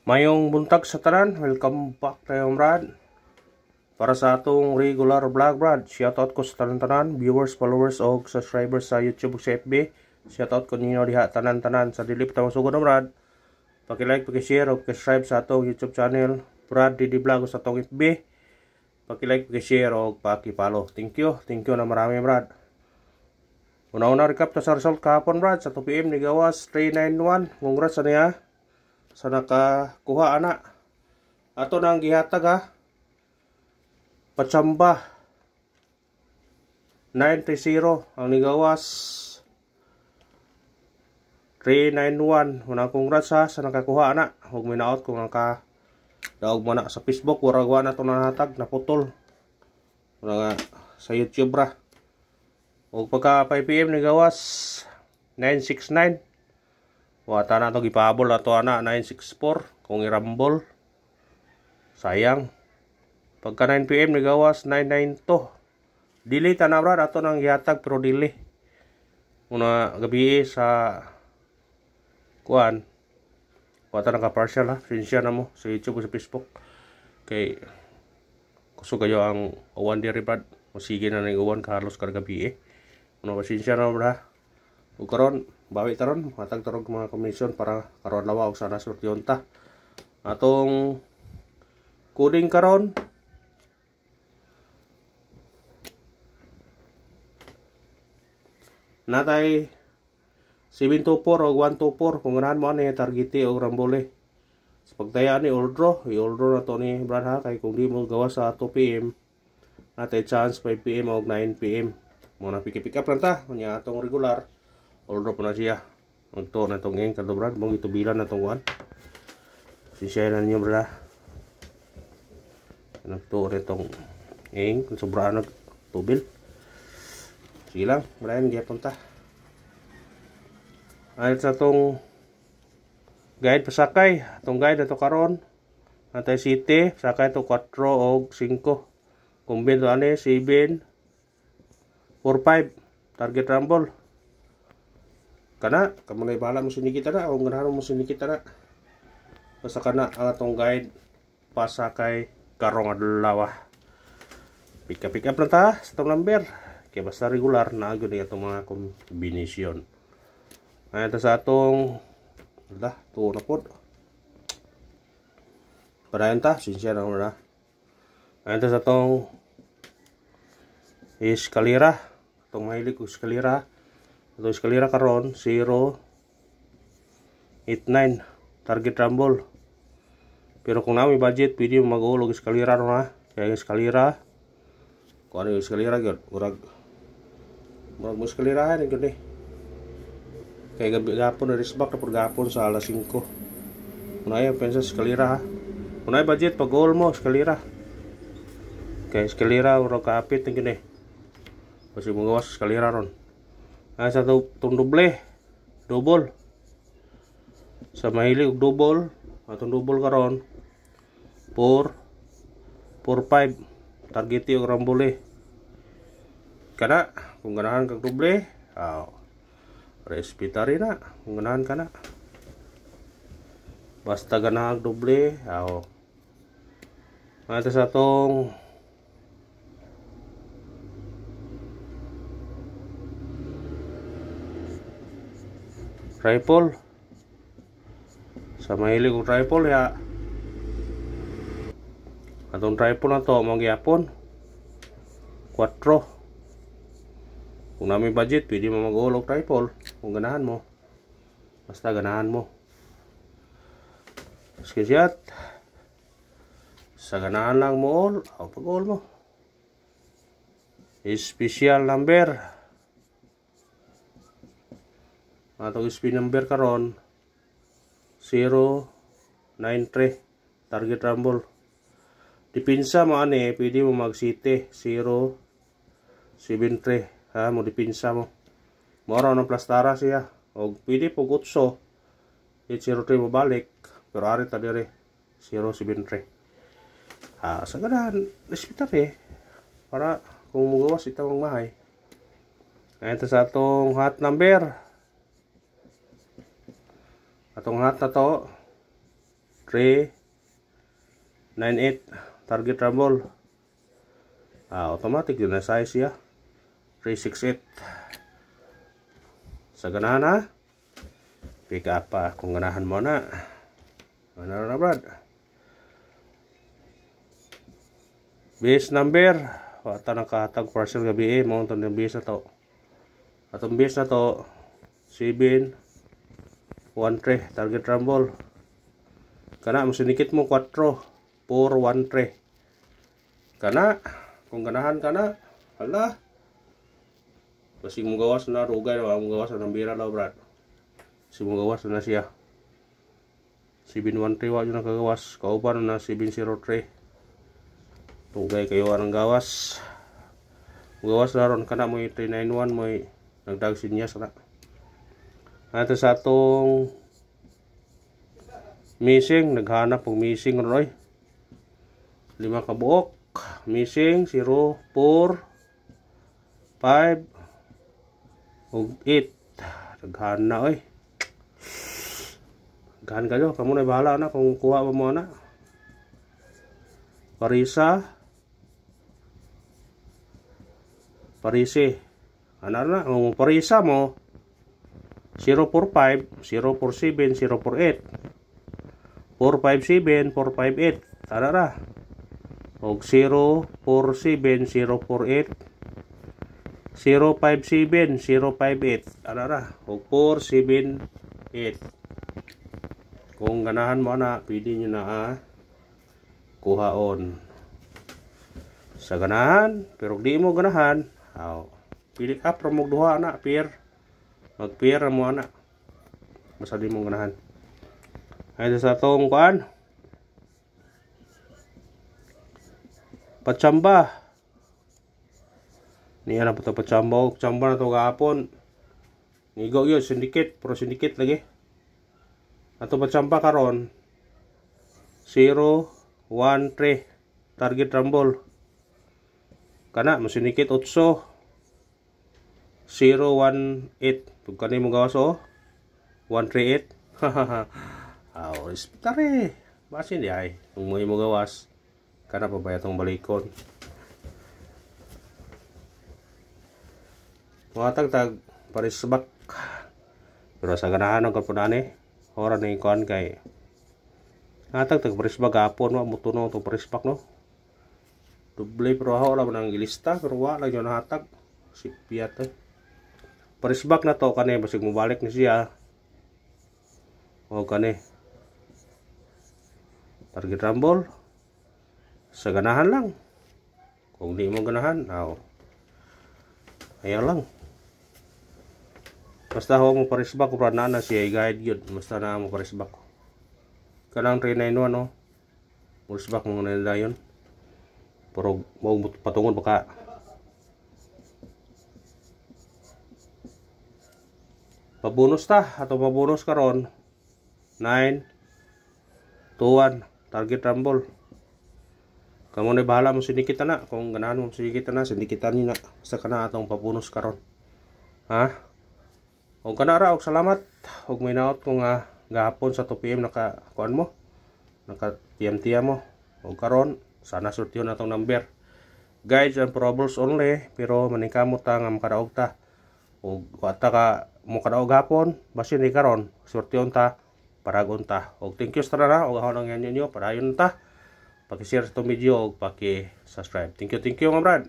Mayong buntag sa tanan, welcome back tayo Brad. Para sa atong regular vlog Brad, shoutout ko sa tanan-tanan, viewers, followers o subscribers sa YouTube ug sa FB. Shoutout ko ninyo diha tanan-tanan sa dili pa masugod na Brad. Paki-like, paki-share o paki-subscribe sa atong YouTube channel, Brad Didi Vlog sa atong FB. Paki-like, paki-share o paki-follow. Thank you na marami Brad. Una-una recap ta sa result kahapon Brad sa 2 PM ni gawas 391. Congrats sa niya sa nakakuha ana. Ato nang gihatag ha. Patsamba 90 ang nigawas 391. Unang congrats ha sa nakakuha ana. Huwag minaot kung naka daog mo na sa Facebook. Waragwa na ito nahatag na putol. Nga sa YouTube ra. Huwag pagka 5 PM nigawas 969. Wata na ito gipahabol na ito ana 964 kung irambol. Sayang. Pagka 9 PM nigawas 992. Dili na Brad ato nang gihatag pero dili. Una gabi sa kuan. Wata na ka partial ha. Sinsya na mo sa YouTube o sa Facebook. Kay kuso kayo ang uwan diri Brad. Sige na nang uwan Carlos kargabi Una pasensya na Brad. Ug karon bawi taron matag tarog mga komisyon para karon lawa og sana sortyon ta. Atong coding karon natay 724 o 124 kung ganahan mo ani targeti o rambole. Sa pagdaya ni i-order na to ni Brad ha kay kung di mo gawa sa 2 PM natay chance 5 PM o 9 PM. Mo na pick up lang ta kunya atong regular. Order po na siya. Ito na itong ngayong kadobrad. Mong itubilan na itong kuhan. Sisya na ninyo brad. Ito na itong ngayong. Kung sobraan nagtubil. Sige lang. Brian, gaya punta. Ayot sa itong guide pasakay. Itong guide na ito karon. Natay city. Sakay ito 4 o 5. Kumbin ito 7. 4-5. Target rumble. Kana, kamunay bahala mo sinikita na o ganahan mo sinikita na. Basta kana ang atong guide pasakay karong adlaw. Pick up lang ta sa itong number. Kaya basta regular na agad itong mga kombinasyon. Ayan ta sa atong tuo na po. Parayan ta, sinsya na muna. Ayan ta sa atong eskalera. Itong mahilig ko eskalera. Ito eskalera karon 089 target rumble. Pero kung namin budget pwede mo mag-ulog eskalera no ha. Kaya eskalera kung ano yung eskalera gyud murag mo eskalerahan gyud ni. Kaya gapon na risbak na pud gapon sa alas 5. Kung ayaw pensa eskalera ha. Kung ayaw budget pag-ul mo eskalera. Kaya eskalera murag kaapit gyud ni. Kasi mo gawas eskalera ron. Sa itong double sa mahilig og double atong double karon 4-5 targeti og rambole kana kung ganahan kag double respetari na kung ganahan kana basta ganahan double ito sa itong rifle sa mahilig og rifle ya atong rifle na to mong gyapon 4 kung namin budget pwede mo mag-ulog rifle kung ganahan mo basta ganahan mo skizat sa ganahan lang mo all o pag-all mo special number atong spin number karon 093 target rumble. Dipinsa mo ani pwede mo mag city 073 ha mo dipinsa mo. Moro ng plastara siya og pwede po gutso 803 mo balik pero ari ta dire 073. Sa ganahan respetar para kung mugawas itang mahay. Ito sa atong hot number. Atong hat na to 398 target rumble. Automatic yun na size ya. 368. Sa ganahan ha. Pick up pa kung ganahan mo na. Ano na brad? Base number. Wata nakahatag parcel gabi mo itong base na to. Atong base na to 713 target rumble. Kana mo sinikit mo 4 413. Kana kung ganahan kana hala. Kasi mo gawas na rugay na mo gawas na bira daw brad. Si mo gawas na siya. 713 wa yun nakagawas. Kauban na 703. Rugay kayo ang gawas. Gawas na ron kana mo 391 mo nagdag sinyas na. Ato sa atong missing, naghanap ng missing roy. 5 ka buok. Missing 0, 4, 5 ug 8. Naghan na oy. Naghan kayo, kamo na bahala na kung kuha mo na. Parisi. Ano na, kung parisa mo 045, 047, 048. 457, 458. Tara ra. Og 047, 048. 057, 058. Tara ra. Og 478. Kung ganahan mo na, pwede nyo na kuhaon. Sa ganahan, pero di mo ganahan, pili ka from magduha na, pair. Mag-pair mo na. Basta di mo ganahan. Ay sa tong kuan. Patsamba. Niya na po ito patsamba. Patsamba na ito gahapon. Nigo yun, syndicate. Pero syndicate lagi. Ato patsamba karon 013 target rumble. Kana, masyndicate 8. 018. Pag kanay mo gawas 138. Hahaha. Respetare. Basin di ay. Kung mo gawas. Kana pa ba itong balikon. Mga tagtag. Parisbak. Pero sa ganahan ng kapunane. Ora na yung kuhan kay. Mga tagtag parisbak hapon. Mutuno itong parisbak no. Doble pero ako wala nang ilista. Pero wala lang yung nahatag. Sipiyat eh. Parisbak na to kanay basig mo balik ni siya. O kanay. Target rumble. Sa ganahan lang. Kung di mo ganahan, ayan lang. Basta huwag mo parisbak kung na siya i-guide yun. Basta na mo parisbak. Kanang 391 no. Parisbak mo nila yun. Pero huwag patungod baka pabonus ta atau pabonus karon 921 target rumble. Kamu na bahala mo sindikitan na kung ganahan mo sindikitan na sindikitan ni na sa kana atong pabonus karon. Ha? Og kana ra og salamat og may naot ko nga gahapon sa 2 PM naka kuan mo. Naka tiyam-tiyam mo. Og karon sana surtiyon atong number. Guides and probables only pero maningkamot ta nga makadaog ta. Og wata ka mo kadaog hapon basin ni karon surtiyon ta paragon ta. Og thank you sa tanan og ako nang yan ninyo padayon ta. Paki-share itong video og paki-subscribe. Thank you mga brad.